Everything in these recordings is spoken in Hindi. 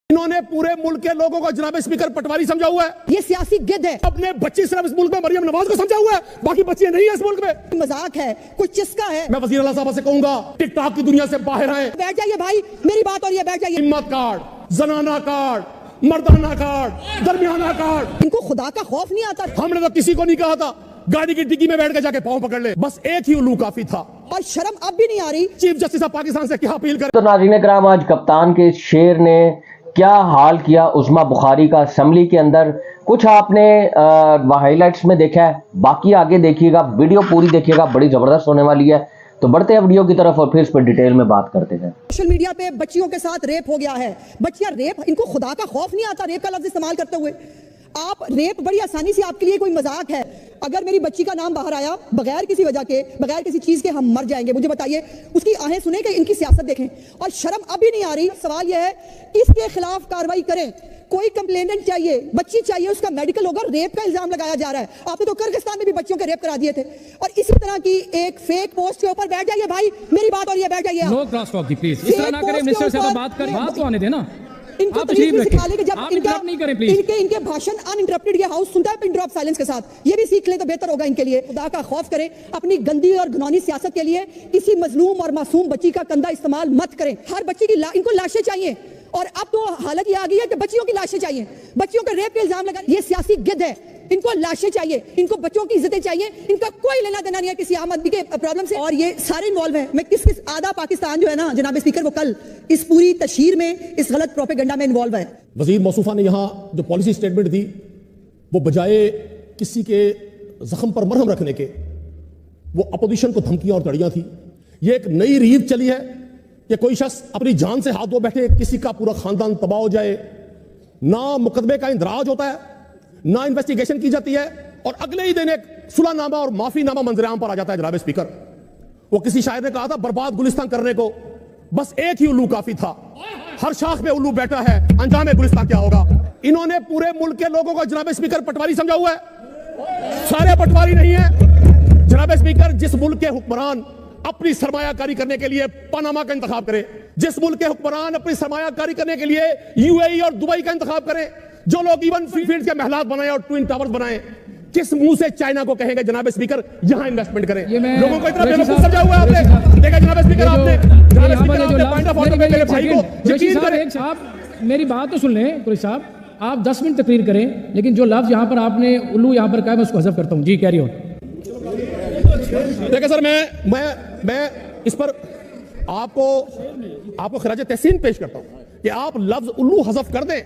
इन्होंने पूरे मुल्क के लोगों को जनाब स्पीकर पटवारी समझा हुआ है। ये सियासी गिद्ध है। अपने बच्ची सिर्फ इस मुल्क में मरियम नवाज को समझा हुआ है, बाकी बच्चियां नहीं है इस मुल्क में। मजाक है, कुछ चिस्का है। मैं वजीर आला साहब से कहूंगा टिकटॉक की दुनिया से बाहर आए। बैठ जाइए भाई, मेरी बात और ये बैठ जाइए। हिम्मत कार्ड, जनाना कार्ड, मर्दाना कार्ड, दरमियाना कार्ड। इनको खुदा का खौफ नहीं आता। हमने तो किसी को नहीं कहा था गाड़ी की डिग्गी में बैठ के जाके पांव पकड़ ले, बस एक ही उल्लू काफी था। और शर्म अब भी नहीं आ रही। चीफ जस्टिस ऑफ पाकिस्तान से क्या अपील कर। तो नाज़रीन कराम, आज कप्तान के शेर ने क्या हाल किया उस्मा बुखारी का असेंबली के अंदर, कुछ आपने हाईलाइट्स में देखा है, बाकी आगे देखिएगा, वीडियो पूरी देखिएगा, बड़ी जबरदस्त होने वाली है। तो बढ़ते हैं वीडियो की तरफ और फिर इस पर डिटेल में बात करते हैं। सोशल मीडिया पे बच्चियों के साथ रेप हो गया है। बच्चियां रेप, इनको खुदा का खौफ नहीं आता रेप का लफ्ज इस्तेमाल करते हुए। आप रेप बड़ी आसानी से, आपके लिए कोई मजाक है। अगर मेरी बच्ची का नाम बाहर आया बगैर किसी वजह के, बगैर किसी चीज के, हम मर जाएंगे। मुझे बताइए, उसकी आहें सुने कि इनकी सियासत देखें। और शर्म अभी नहीं आ रही। सवाल यह है इसके खिलाफ कार्रवाई करें। कोई कंप्लेनेंट चाहिए, बच्ची चाहिए, उसका मेडिकल होगा। रेप का इल्जाम लगाया जा रहा है। आपने तो किर्गिस्तान में भी बच्चियों के रेप करा दिए थे। और इसी तरह की एक फेक पोस्ट के ऊपर बैठ जाइए भाई, मेरी बात और ये बैठ जाइए। नो क्रॉस टॉक प्लीज, इस तरह ना करें। मिनिस्टर से तो बात करें, बात तो आने देना। इनको तशरीफ में सिखा ले कि जब नहीं करें प्लीज। इनके भाषण अनइंटरप्टेड ये हाउस सुनता है पिन ड्रॉप साइलेंस के साथ। ये भी सीख ले तो बेहतर होगा इनके लिए। खुदा का खौफ करें। अपनी गंदी और घिनौनी सियासत के लिए किसी मजलूम और मासूम बच्ची का कंधा इस्तेमाल मत करें। हर बच्ची की इनको लाशें चाहिए। और अब तो हालत ये आ गई है कि बच्चियों की लाशें चाहिए। बच्चियों के रेप के इल्जाम लगा। ये सियासी गिद्ध है। इनको लाशें चाहिए, इनको बच्चों की इज्जतें चाहिए। इनका कोई लेना देना नहीं है किसी आम आदमी के प्रॉब्लम से। और ये सारे इन्वॉल्व हैं। मैं किस आधा पाकिस्तान जो है ना जनाब स्पीकर, वो कल इस पूरी तशहीर में, इस गलत प्रोपेगेंडा में इन्वॉल्व है। वजीर मौसूफा ने यहाँ जो पॉलिसी स्टेटमेंट दी, वो बजाय किसी के जख्म पर मरहम रखने के, वो अपोजिशन को धमकियां और तड़ियां थी। ये एक नई रीत चली है कि कोई शख्स अपनी जान से हाथ धो बैठे, किसी का पूरा खानदान तबाह हो जाए, ना मुकदमे का इंदराज होता है, ना इन्वेस्टिगेशन की जाती है, और अगले ही दिन एक सुलहनामा और माफीनामा मंजरेआम पर आ जाता है। जनाब स्पीकर, वो किसी शायर ने कहा था, बर्बाद गुलिस्तान करने को बस एक ही उल्लू काफी था। हर शाख में उल्लू बैठा है, अंजाम गुलिस्तान क्या होगा। इन्होंने पूरे मुल्क के लोगों को जनाब स्पीकर पटवारी समझा हुआ है। सारे पटवारी नहीं है जनाब स्पीकर। जिस मुल्क के हुक्मरान अपनी सरमायाकारी करने के लिए पनामा का इंतखाब करें, जिस मुल्क के हुक्मरान अपनी सरमायाकारी करने के लिए यूएई और दुबई का इंतखाब करें, जो लोग इवन फील्ड के महलात बनाए और ट्विन टावर्स बनाए, किस मुंह से चाइना को कहेंगे जनाब स्पीकर यहां इन्वेस्टमेंट करें। लोगों को इतना बेवकूफ समझा हुआ है आपने। देखा जनाब स्पीकर, आपने पॉइंट ऑफ ऑर्डर में मेरे भाई को यकीन करें। साहब मेरी बात तो सुन लें कुरैशी साहब, आप 10 मिनट तकरीर करें, लेकिन जो लफ्ज यहां पर आपने उल्लू यहां पर कहा मैं उसको हज़फ करता हूं। जी कैरी ऑन। देखिए सर, मैं इस पर आपको खराज तहसीन पेश करता हूं कि आप लफ्ज उल्लू हज़फ कर दें,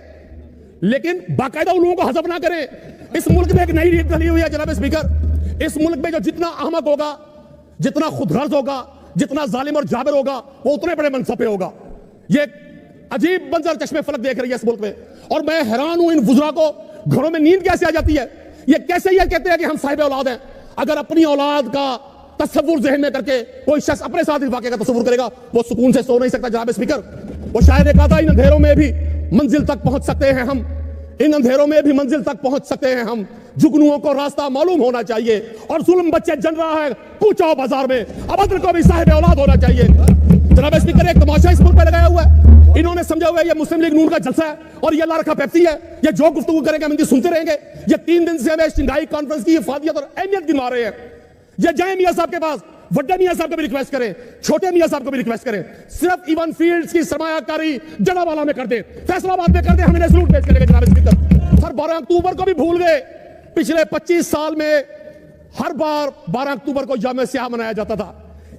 लेकिन बाकायदा उल्लुओं को हज़फ ना करें। इस मुल्क में एक नई रीत चली हुई है जनाब स्पीकर। इस मुल्क में जो जितना अहमक होगा, जितना खुदगर्ज होगा, जितना जालिम और जाबिर होगा, वो उतने बड़े मनसब पे होगा। ये अजीब मंजर चश्मे फलक देख रही है इस मुल्क में। और मैं हैरान हूं इन वुज़रा को घरों में नींद कैसे आ जाती है। ये कैसे ये कहते हैं कि हम साहिब औलाद हैं। अगर अपनी औलाद का तस्वुर ज़हन में करके कोई शख्स अपने साथ इस वाक़े का तस्वुर करेगा, वो सुकून से सो नहीं सकता जनाब स्पीकर। वो शायद एक कहा था, इन अंधेरों में भी मंजिल तक पहुंच सकते हैं हम, इन अंधेरों में भी मंजिल तक पहुंच सकते हैं हम। जुगनुओं को रास्ता मालूम होना चाहिए, और जुल्म बच्चे जल रहा है कूचो बाजार में, अबद्र को भी साहिब औलाद होना चाहिए। जनाब स्पीकर, एक तमाशा इस मुल्क पे लगाया हुआ है। इन्होंने समझा हुआ है ये मुस्लिम लीग नून का जलसा है और ये अल्लाह रखा पेप्सी है। ये जो गुफ्तगू करेंगे हम इनकी सुनते रहेंगे। ये 3 दिन से हमें शंघाई कॉन्फ्रेंस की इफादियत और अहमियत गिनवा रहे हैं। ये जाए मियां साहब के पास, वड्डे मियां साहब को भी रिक्वेस्ट करें, छोटे मियां साहब को भी रिक्वेस्ट करें, सिर्फ इवन फील्ड्स की सरमायाकारी जड़ावाला में कर दे, फैसलाबाद में कर दे, हम इन्हें सलूट पेश करेंगे जनाब स्पीकर। हर 12 अक्टूबर को भी भूल गए। पिछले 25 साल में हर बार 12 अक्टूबर को यौम स्याह मनाया जाता था।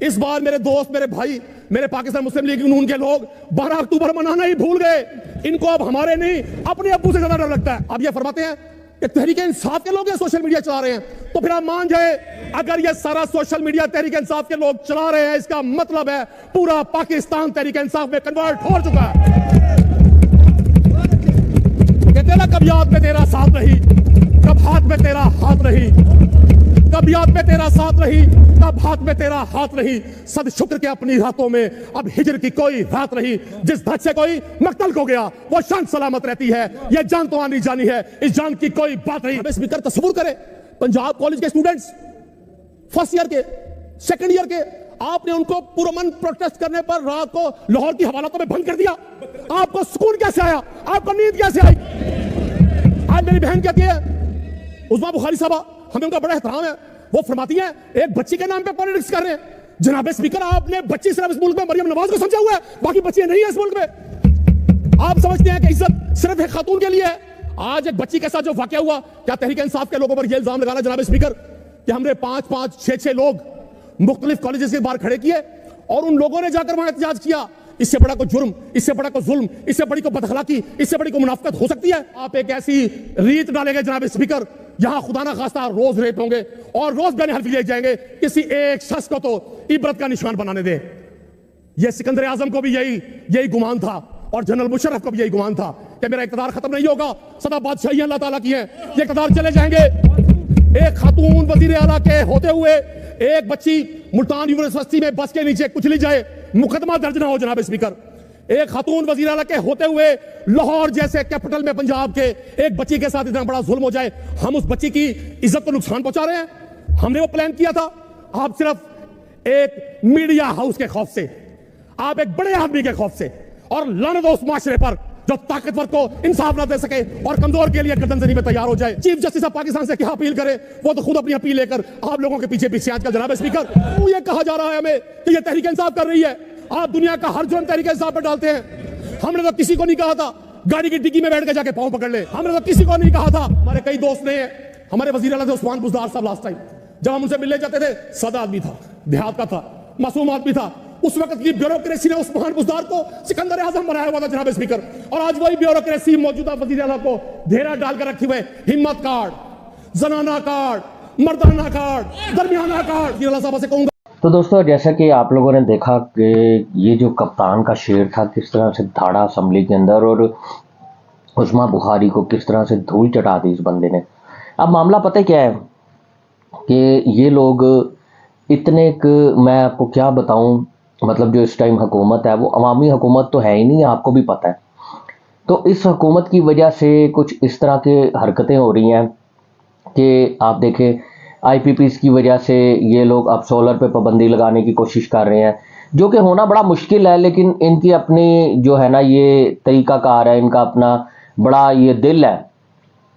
इस बार मेरे दोस्त, मेरे भाई, मेरे पाकिस्तान मुस्लिम लीग नून के लोग 12 अक्टूबर मनाना ही भूल गए। इनको अब हमारे नहीं, अपने अब्बू से ज्यादा डर लगता है। अब ये फरमाते हैं कि तहरीक इंसाफ के लोग ये सोशल मीडिया चला रहे हैं, तो फिर आप मान जाए, अगर ये सारा सोशल मीडिया तहरीक इंसाफ के लोग चला रहे हैं, इसका मतलब है पूरा पाकिस्तान तहरीक इंसाफ में कन्वर्ट हो चुका है। कहते ना, कब याद में तेरा साथ रही, कब हाथ में तेरा हाथ रही, कब याद में तेरा साथ रही, कब हाथ में तेरा हाथ रही। सद शुक्र के अपनी रातों में अब हिजर की कोई रात रही। जिस धज से कोई मक्तल को गया वो शान सलामत रहती है। ये जान तो आनी जानी है, इस जान की कोई बात नहीं। स्पीकर, तस्वुर करें, पंजाब कॉलेज के स्टूडेंट्स फर्स्ट ईयर के, सेकंड ईयर के, आपने उनको पुरमन प्रोटेस्ट करने पर रात को लाहौर की हवालातों में बंद कर दिया। आपको सुकून कैसे आया, आपको नींद कैसे आई? आज मेरी बहन कहती है उस्मा बुखारी साहबा, हमें उनका बड़ा एहतराम है, वो फरमाती है एक बच्ची के नाम पे पॉलिटिक्स कर रहे हैं। जनाब स्पीकर, आपने बच्ची सिर्फ इस मुल्क में मरियम नवाज को समझा हुआ है, बाकी बच्चियां नहीं है इस मुल्क में। आप समझते हैं कि इज्जत सिर्फ एक खातून के लिए है। आज एक बच्ची के साथ जो वाकया हुआ, क्या तहरीक इंसाफ के लोगों पर यह इल्जाम लगाना जनाब स्पीकर कि हमने 5-5, 6-6 लोग मुख्तलिफ कॉलेजेस के बाहर खड़े किए और उन लोगों ने जाकर वहां एहतजाज किया, इससे बड़ा को जुर्म, इससे बड़ा को जुल्म, इससे बड़ी को बदअखलाकी, इससे बड़ी को मुनाफकत हो सकती है? आप एक ऐसी रीत डालेंगे जनाब स्पीकर, यहां खुदा ना खास्ता रोज रेप होंगे और रोज बयान हल्फी ले जाएंगे, किसी एक शख्स को तो इबरत का निशान बनाने दे। यह सिकंदर आजम को भी यही गुमान था और जनरल मुशर्रफ को भी यही गुमान था कि मेरा इक़्तिदार खत्म नहीं होगा, सदा बादशाही अल्लाह ताला की है, ये इक़्तिदार चले जाएंगे। एक खातून वजीर आला के होते हुए एक बच्ची मुल्तान यूनिवर्सिटी में बस के नीचे कुचली जाए, मुकदमा दर्ज ना हो जनाब स्पीकर। एक खातून वजीर आला के होते हुए लाहौर जैसे कैपिटल में पंजाब के एक बच्ची के साथ इतना बड़ा जुल्म हो जाए, हम उस बच्ची की इज्जत को नुकसान पहुंचा रहे हैं। हमने वो प्लान किया था। आप सिर्फ एक मीडिया हाउस के खौफ से, आप एक बड़े आदमी के खौफ से और लानत उस माशरे पर जो ताकतवर को इंसाफ ना दे सके और कमजोर के लिए गर्दन जनी में तैयार हो जाए। चीफ जस्टिस ऑफ पाकिस्तान से क्या अपील करे, वो तो खुद अपनी अपील लेकर आप लोगों के पीछे पीछे आजकल जनाब स्पीकर ये कहा जा रहा है हमें कि ये तहरीक इंसाफ कर रही है। आप दुनिया का हर जुर्म तहरीक इंसाफ पर डालते हैं। हमने तो किसी को नहीं कहा था गाड़ी की डिग्गी में बैठ के जाके पांव पकड़ ले, हमने तो किसी को नहीं कहा था। हमारे कई दोस्त ने, हमारे वजीर आला थे उस्मान बुज़दार साहब, लास्ट टाइम जब हम उनसे मिलने जाते थे, सादा आदमी था, देहात का था, मासूम आदमी था। उस वक्त की ब्यूरोक्रेसी ने उस्मान बुज़दार को सिकंदर आजम बनाया हुआ था जनाब स्पीकर, और आज वही ब्यूरोक्रेसी मौजूदा वजीर आला को घेरा डालकर रखी हुए। हिम्मत कार्ड, जनाना कार्ड, मर्दाना कार्ड, दरमियाना कार्ड। वजीर आला साहब से कहूंगा। तो दोस्तों, जैसा कि आप लोगों ने देखा कि ये जो कप्तान का शेर था किस तरह से धाड़ा असेंबली के अंदर, और उस्मा बुखारी को किस तरह से धूल चटा दी इस बंदे ने। अब मामला पता क्या है कि ये लोग इतने मैं आपको क्या बताऊं, मतलब जो इस टाइम हुकूमत है वो अवामी हुकूमत तो है ही नहीं, आपको भी पता है। तो इस हुकूमत की वजह से कुछ इस तरह के हरकतें हो रही हैं कि आप देखें IPPs की वजह से ये लोग अब सोलर पे पाबंदी लगाने की कोशिश कर रहे हैं, जो कि होना बड़ा मुश्किल है, लेकिन इनकी अपनी जो है ना ये तरीक़ाकार है, इनका अपना बड़ा ये दिल है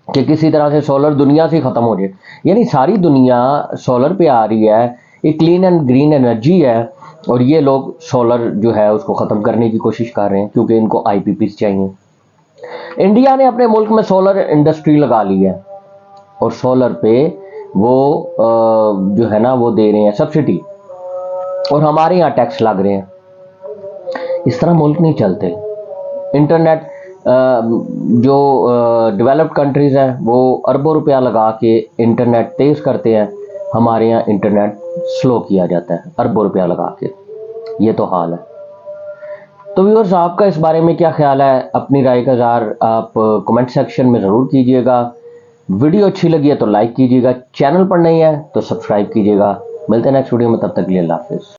कि किसी तरह से सोलर दुनिया से ख़त्म हो जाए। यानी सारी दुनिया सोलर पे आ रही है, एक क्लीन एंड ग्रीन एनर्जी है, और ये लोग सोलर जो है उसको ख़त्म करने की कोशिश कर रहे हैं क्योंकि इनको IPPs चाहिए। इंडिया ने अपने मुल्क में सोलर इंडस्ट्री लगा ली है और सोलर पे वो जो है ना वो दे रहे हैं सब्सिडी, और हमारे यहाँ टैक्स लग रहे हैं। इस तरह मुल्क नहीं चलते। इंटरनेट जो डेवलप्ड कंट्रीज़ हैं वो अरबों रुपया लगा के इंटरनेट तेज़ करते हैं, हमारे यहाँ इंटरनेट स्लो किया जाता है अरबों रुपया लगा के। ये तो हाल है। तो व्यूअर्स, आपका इस बारे में क्या ख्याल है? अपनी राय का इज़हार आप कमेंट सेक्शन में ज़रूर कीजिएगा। वीडियो अच्छी लगी है तो लाइक कीजिएगा, चैनल पर नहीं है तो सब्सक्राइब कीजिएगा। मिलते हैं नेक्स्ट वीडियो में, तब तक के लिए अल्लाह हाफिज़।